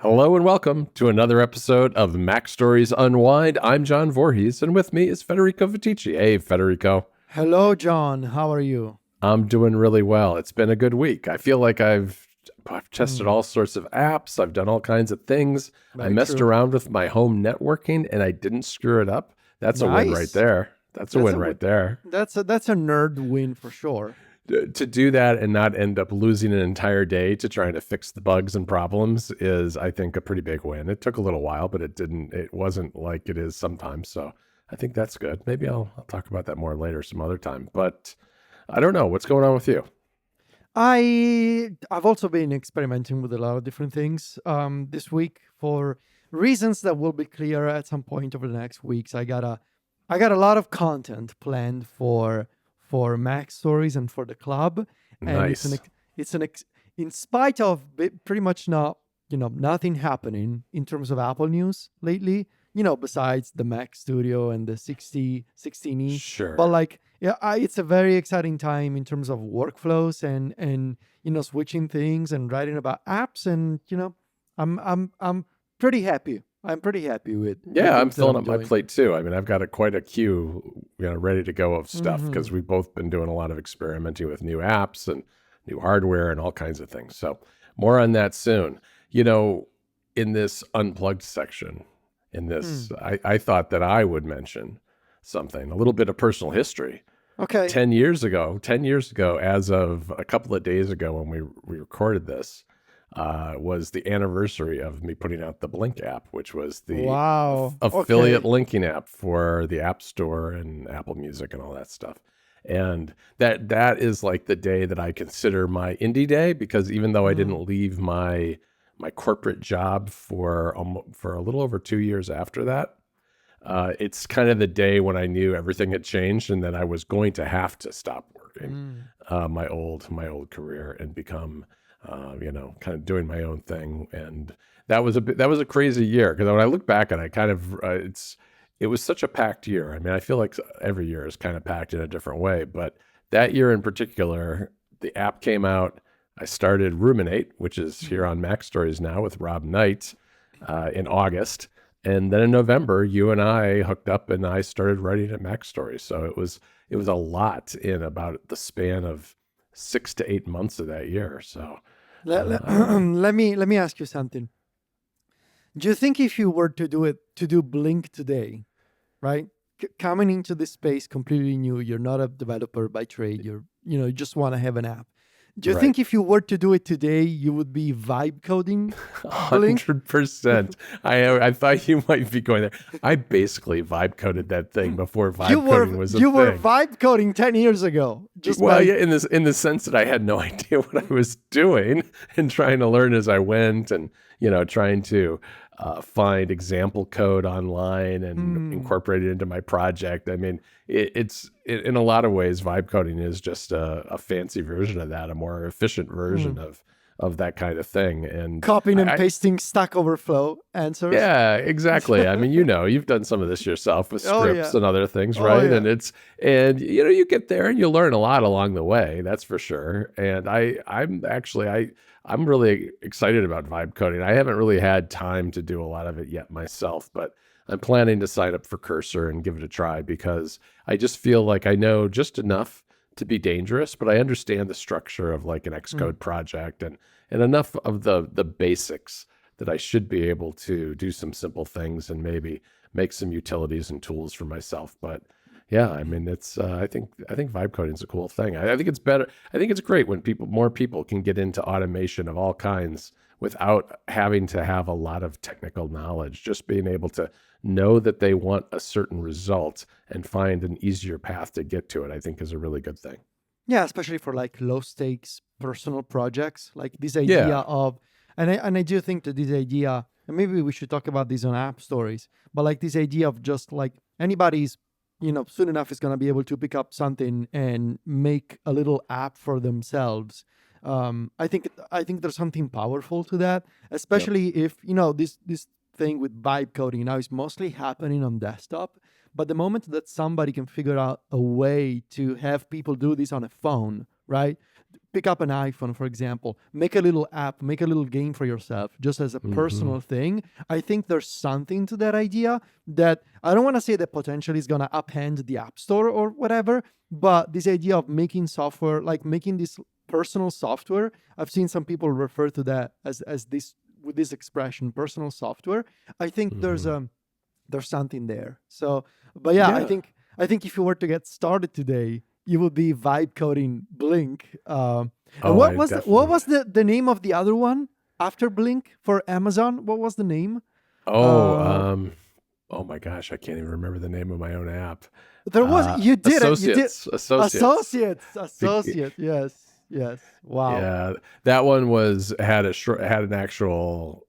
Hello and welcome to another episode of MacStories Unwind. I'm John Voorhees, and with me is Federico Viticci. Hey, Federico. Hello, John. How are you? I'm doing really well. It's been a good week. I feel like I've tested all sorts of apps. I've done all kinds of things. I Very messed true. around with my home networking, and I didn't screw it up. That's a win right Nice. there. That's a That's win a right there. that's a nerd win for sure. To do that and not end up losing an entire day to trying to fix the bugs and problems is, I think, a pretty big win. It took a little while, but it wasn't like it is sometimes. So I think that's good. Maybe I'll talk about that more later some other time, but I don't know. What's going on with you? I've also been experimenting with a lot of different things this week for reasons that will be clear at some point over the next weeks. I got a lot of content planned for MacStories and for the club, and Nice. in spite of pretty much nothing happening in terms of Apple news lately. Besides the Mac Studio and the 16E, Sure. but it's a very exciting time in terms of workflows and switching things and writing about apps, and I'm pretty happy. I'm pretty happy with Yeah, I'm things that filling I'm up my doing. plate too. I mean, I've got quite a queue, ready to go of stuff because Mhm. we've both been doing a lot of experimenting with new apps and new hardware and all kinds of things. So more on that soon. You know, in this unplugged section, Mm. I thought that I would mention something, a little bit of personal history. Okay. 10 years ago, as of a couple of days ago when we recorded this, was the anniversary of me putting out the Blink app, which was the Wow. affiliate Okay. linking app for the App Store and Apple Music and all that stuff. And that is like the day that I consider my indie day, because even though I Mm. didn't leave my corporate job for a little over 2 years after that, it's kind of the day when I knew everything had changed and that I was going to have to stop working Mm. my old career and become, kind of doing my own thing. And that was a crazy year, because when I look back at it, I kind of it was such a packed year. I mean, I feel like every year is kind of packed in a different way, but that year in particular, the app came out. I started Ruminate, which is here Mm. on MacStories now with Rob Knight, in August. And then in November, you and I hooked up and I started writing at MacStories. So it was a lot in about the span of 6 to 8 months of that year. So Let, let, I don't know. let me ask you something. Do you think if you were to do Blink today, right? Coming into this space completely new, you're not a developer by trade. You just want to have an app. Do you Right. think if you were to do it today, you would be vibe coding Blink? 100%. I thought you might be going there. I basically vibe coded that thing before You vibe coding were was a you were thing. vibe coding 10 years ago. Just Well, by yeah, in the sense that I had no idea what I was doing and trying to learn as I went, and trying to find example code online and Hmm. incorporate it into my project. I mean, in a lot of ways, vibe coding is just a fancy version of that, a more efficient version Hmm. of that kind of thing. And Copying and I pasting Stack Overflow answers. yeah, exactly. I mean, you've done some of this yourself with Oh scripts yeah. and other things, Oh right? yeah. And you get there and you learn a lot along the way, that's for sure. And I'm really excited about vibe coding. I haven't really had time to do a lot of it yet myself, but I'm planning to sign up for Cursor and give it a try, because I just feel like I know just enough to be dangerous, but I understand the structure of like an Hmm. Xcode project, and enough of the basics that I should be able to do some simple things and maybe make some utilities and tools for myself. But yeah, I mean, it's I think vibe coding is a cool thing. I think it's better. I think it's great when more people can get into automation of all kinds without having to have a lot of technical knowledge. Just being able to know that they want a certain result and find an easier path to get to it, I think, is a really good thing. Yeah, especially for like low stakes personal projects, like this idea Yeah. of, and I do think that this idea, and maybe we should talk about this on App Stories, but like this idea of just like anybody's, soon enough is gonna be able to pick up something and make a little app for themselves. I think there's something powerful to that, Yep. especially if this thing with vibe coding now is mostly happening on desktop. But the moment that somebody can figure out a way to have people do this on a phone, right? pick up an iPhone, for example, make a little app, make a little game for yourself, just as a personal thing. I think there's something to that idea that I don't want to say that potentially is going to upend the App Store or whatever, but this idea of making software, like making this personal software, I've seen some people refer to that as this, with this expression, personal software. I think there's something there. So, but yeah, Yeah. I think if you were to get started today, you would be vibe coding Blink. And Oh, what I was definitely would. the name of the other one after Blink for Amazon? What was the name? Oh, Uh, oh my gosh, I can't even remember the name of my own app. there was, you did it. You did Associates. Be- associate. Yes, yes. Wow. Yeah, that one had an actual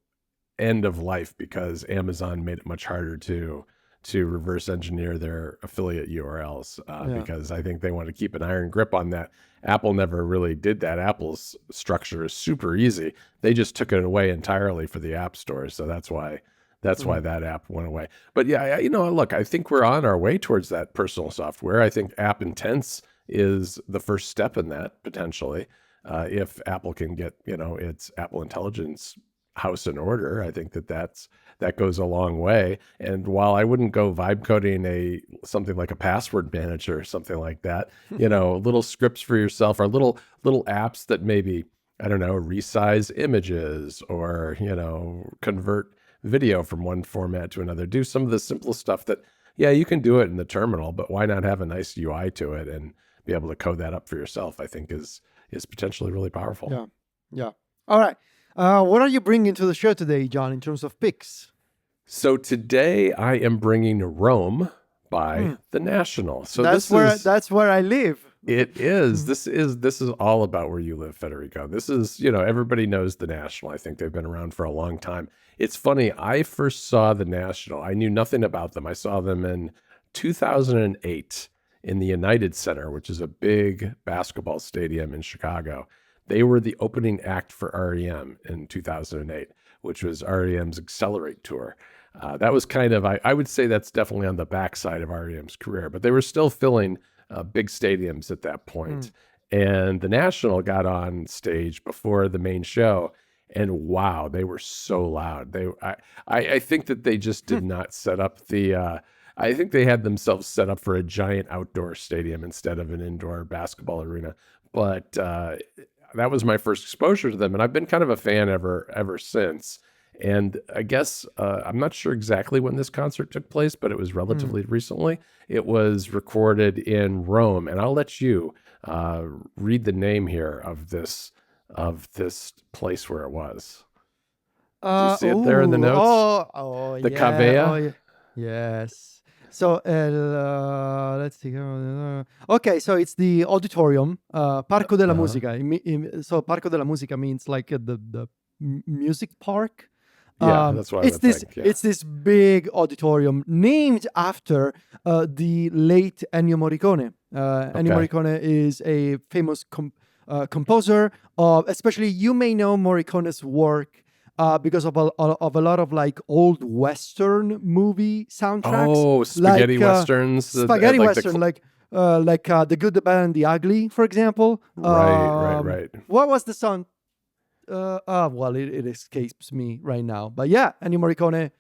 end of life because Amazon made it much harder to reverse engineer their affiliate URLs Yeah. because I think they want to keep an iron grip on that. Apple never really did that. Apple's structure is super easy. They just took it away entirely for the App Store, so that's why that app went away. But yeah, look, I think we're on our way towards that personal software. I think App Intense is the first step in that potentially. If Apple can get its Apple Intelligence house in order, I think that goes a long way. And while I wouldn't go vibe coding something like a password manager or something like that, little scripts for yourself or little apps that maybe, I don't know, resize images or, convert video from one format to another. Do some of the simple stuff that, yeah, you can do it in the terminal, but why not have a nice UI to it and be able to code that up for yourself, I think is potentially really powerful. Yeah. Yeah. All right. What are you bringing to the show today, John, in terms of picks? So today I am bringing Rome by The National. So that's where I live. It is. This is all about where you live, Federico. This is, everybody knows The National. I think they've been around for a long time. It's funny. I first saw The National. I knew nothing about them. I saw them in 2008 in the United Center, which is a big basketball stadium in Chicago. They were the opening act for REM in 2008, which was REM's Accelerate tour. That was kind of, I would say that's definitely on the backside of REM's career, but they were still filling big stadiums at that point. And the National got on stage before the main show, and wow, they were so loud. I think that they just did not set up the. I think they had themselves set up for a giant outdoor stadium instead of an indoor basketball arena. But that was my first exposure to them, and I've been kind of a fan ever since. And I guess I'm not sure exactly when this concert took place, but it was relatively recently. It was recorded in Rome, and I'll let you read the name here of this place where it was. Do you see it there in the notes? The Yeah. Cavea? Oh, yeah. Yes. So let's see. Okay, so it's the auditorium, Parco della Musica. So Parco della Musica means like the music park. Yeah, that's what I would think. Yeah. It's this big auditorium named after the late Ennio Morricone. Ennio Morricone is a famous composer of, especially you may know Morricone's work because of a lot of like old Western movie soundtracks. Oh, spaghetti westerns. Spaghetti western, like The Good, the Bad, and the Ugly, for example. Right. What was the song? Well, it escapes me right now. But yeah, Ennio Morricone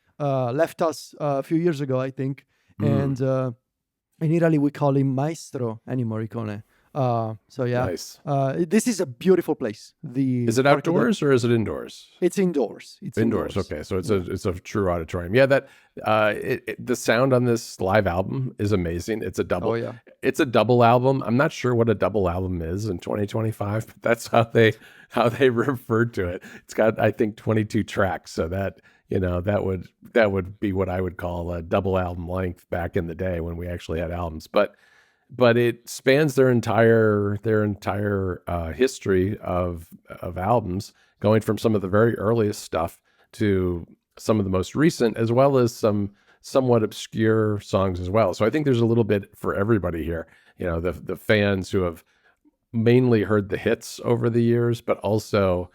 left us a few years ago, I think. And in Italy, we call him Maestro Ennio Morricone. So yeah, nice. This is a beautiful place. Is it outdoors or is it indoors? It's indoors. It's indoors. Okay, so it's a true auditorium. Yeah, that the sound on this live album is amazing. It's a double. Oh yeah. It's a double album. I'm not sure what a double album is in 2025, but that's how they referred to it. It's got, I think, 22 tracks. So that that would be what I would call a double album length back in the day when we actually had albums. But it spans their entire history of albums, going from some of the very earliest stuff to some of the most recent, as well as some somewhat obscure songs as well. So I think there's a little bit for everybody here. The fans who have mainly heard the hits over the years, but also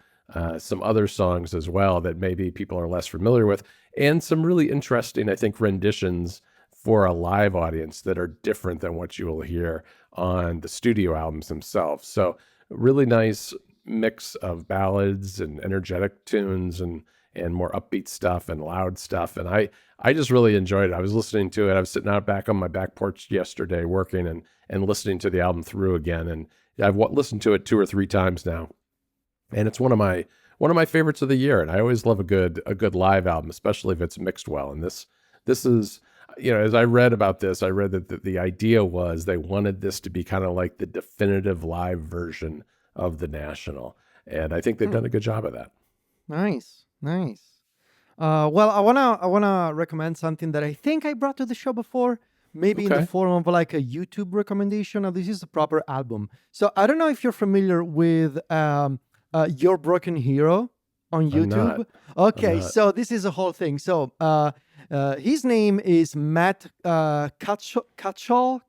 some other songs as well that maybe people are less familiar with, and some really interesting, I think, renditions for a live audience that are different than what you will hear on the studio albums themselves. So really nice mix of ballads and energetic tunes and more upbeat stuff and loud stuff. And I just really enjoyed it. I was listening to it. I was sitting out back on my back porch yesterday working and listening to the album through again. And I've listened to it 2 or 3 times now. And it's one of my favorites of the year. And I always love a good live album, especially if it's mixed well. And this is, as I read about this, I read that the idea was they wanted this to be kind of like the definitive live version of the National. And I think they've done a good job of that. Nice, nice. Well, I wanna recommend something that I think I brought to the show before, maybe in the Okay. form of like a YouTube recommendation. Now, this is a proper album. So I don't know if you're familiar with Your Broken Hero on I'm not. YouTube. I'm Okay, not. so this is a whole thing. So his name is Matt Katzall,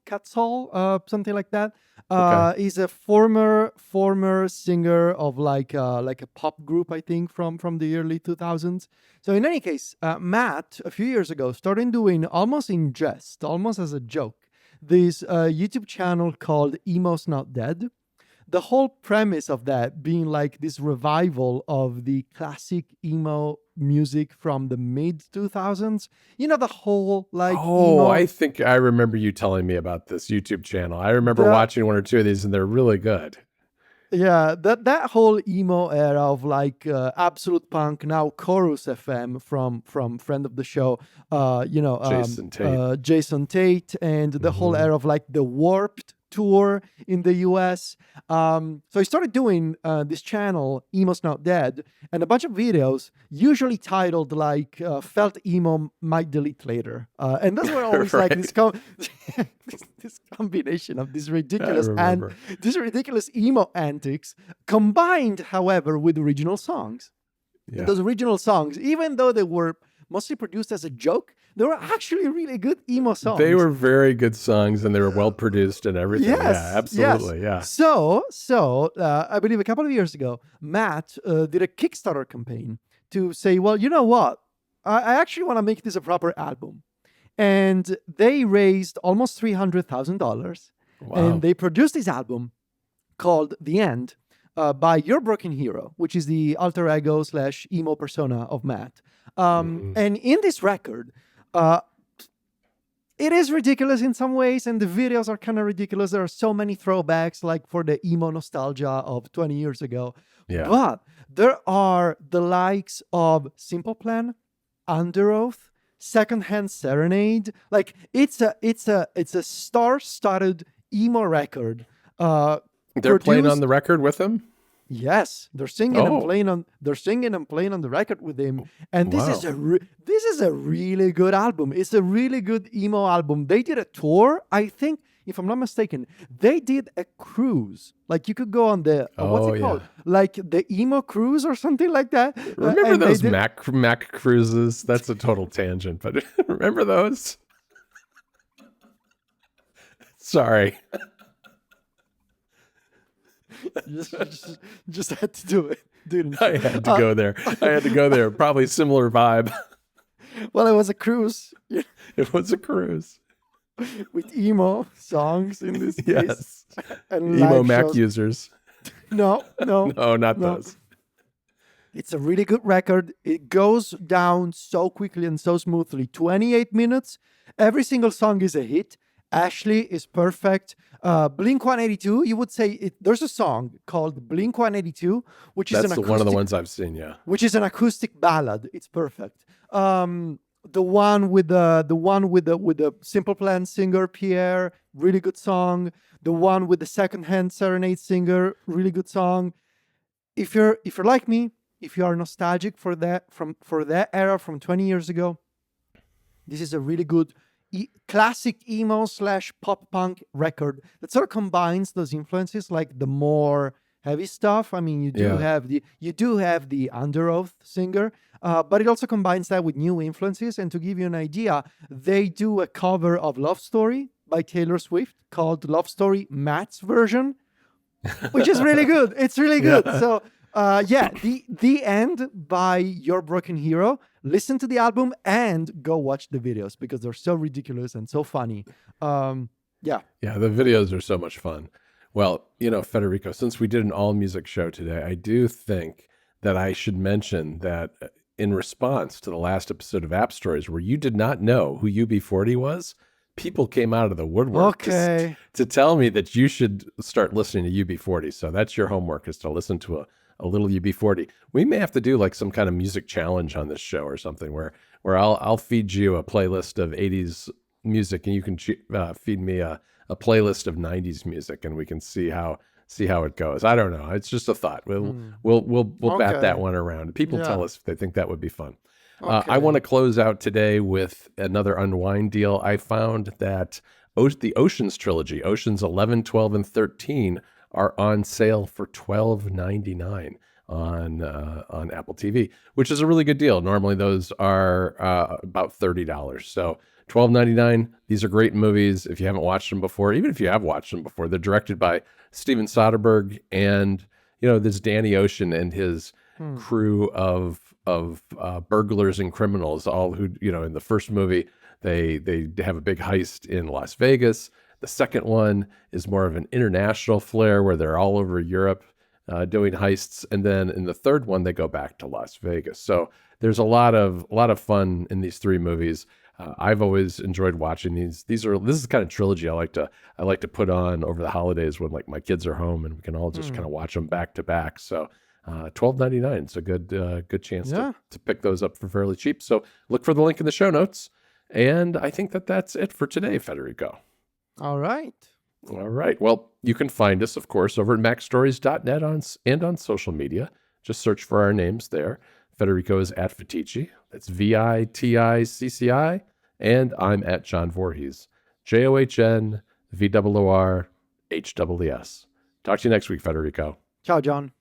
something like that. Okay. He's a former singer of like a pop group, I think, from the early 2000s. So in any case, Matt a few years ago started doing, almost in jest, almost as a joke, this YouTube channel called Emo's Not Dead. The whole premise of that being like this revival of the classic emo music from the mid 2000s. The whole like Oh, emo. I think I remember you telling me about this YouTube channel. I remember The watching 1 or 2 of these, and they're really good. Yeah, that whole emo era of like absolute punk, now Chorus FM from friend of the show, Jason Tate. Jason Tate, and the whole Hmm. era of like the Warped tour in the US. So I started doing this channel, Emo's Not Dead, and a bunch of videos, usually titled like "Felt Emo Might Delete Later," and those were always like Right. this combination of this I ridiculous and remember. these ridiculous emo antics combined, however, with original songs. And Yeah. those original songs, even though they were mostly produced as a joke, they were actually really good emo They songs. were very good songs, and they were well produced and everything. Yeah, Yes. absolutely. Yeah. So I believe a couple of years ago, Matt did a Kickstarter campaign to say, well, you know what? I actually want to make this a proper album. And they raised almost $300,000, and Wow. they produced this album called The End by Your Broken Hero, which is the alter ego / emo persona of Matt. Hmm. And in this record, uh, it is ridiculous in some ways, and the videos are kind of ridiculous. There are so many throwbacks, like for the emo nostalgia of 20 years ago. Yeah. But there are the likes of Simple Plan, Under Oath, Secondhand Serenade. Like it's a star-studded emo record. They're playing on Produced. the record with him? Yes, they're singing and Oh, playing on. They're singing and playing on the record with him, and this is wow. this is a really good album. It's a really good emo album. They did a tour, I think, if I'm not mistaken. They did a cruise. Like you could go on the what's Oh, it yeah. called? Like the emo cruise or something like that. Remember And they those did. Mac cruises? That's a total tangent, but remember those? Sorry. Just had to do it, didn't I you? had to go there. I had to go there. Probably similar vibe. Well, it was a cruise It was a cruise. with emo songs in this case Yes. and Emo live Mac shows. users. No, No, not no. those. It's a really good record. It goes down so quickly and so smoothly. 28 minutes. Every single song is a hit. Ashley is perfect. Blink 182, you would say there's a song called Blink 182, which is That's an one of the acoustic, ones I've seen, yeah. which is an acoustic ballad. It's perfect. The one with the Simple Plan singer Pierre, really good song. The one with the Secondhand Serenade singer, really good song. If you're like me, if you are nostalgic for that era from 20 years ago, this is a really good classic emo / pop punk record that sort of combines those influences, like the more heavy stuff. I mean, you do Yeah. have the Under Oath singer, but it also combines that with new influences. And to give you an idea, they do a cover of Love Story by Taylor Swift called Love Story Matt's version, which is really good. It's really good. Yeah. So, the End by Your Broken Hero. Listen to the album and go watch the videos because they're so ridiculous and so funny. Yeah, Yeah, the videos are so much fun. Well, Federico, since we did an all music show today, I do think that I should mention that in response to the last episode of App Stories, where you did not know who UB40 was, people came out of the woodwork Okay. to tell me that you should start listening to UB40. So that's your homework, is to listen to a little UB40. We may have to do like some kind of music challenge on this show or something where I'll feed you a playlist of 80s music and you can feed me a playlist of 90s music, and we can see how it goes. I don't know. It's just a thought. We'll bat that Okay. one around. People tell Yeah. us if they think that would be fun. I want Okay. to close out today with another Unwind Deal. I found that the Oceans trilogy, Oceans 11, 12, and 13, are on sale for $12.99 on Apple TV, which is a really good deal. Normally those are about $30. So $12.99. These are great movies. If you haven't watched them before, even if you have watched them before, they're directed by Steven Soderbergh, and this Danny Ocean and his Hmm. crew of burglars and criminals, all who in the first movie they have a big heist in Las Vegas. The second one is more of an international flair where they're all over Europe doing heists, and then in the third one they go back to Las Vegas. So there's a lot of fun in these three movies. I've always enjoyed watching these. This is the kind of trilogy I like to put on over the holidays when like my kids are home and we can all just kind of watch them back to back. So $12.99. It's a good chance Yeah. to pick those up for fairly cheap. So look for the link in the show notes. And I think that's it for today, Federico. All right. All right. Well, you can find us, of course, over at MacStories.net and on social media. Just search for our names there. Federico is at Viticci. That's VITICCI. And I'm at John Voorhees. JOHN VOORHEES. Talk to you next week, Federico. Ciao, John.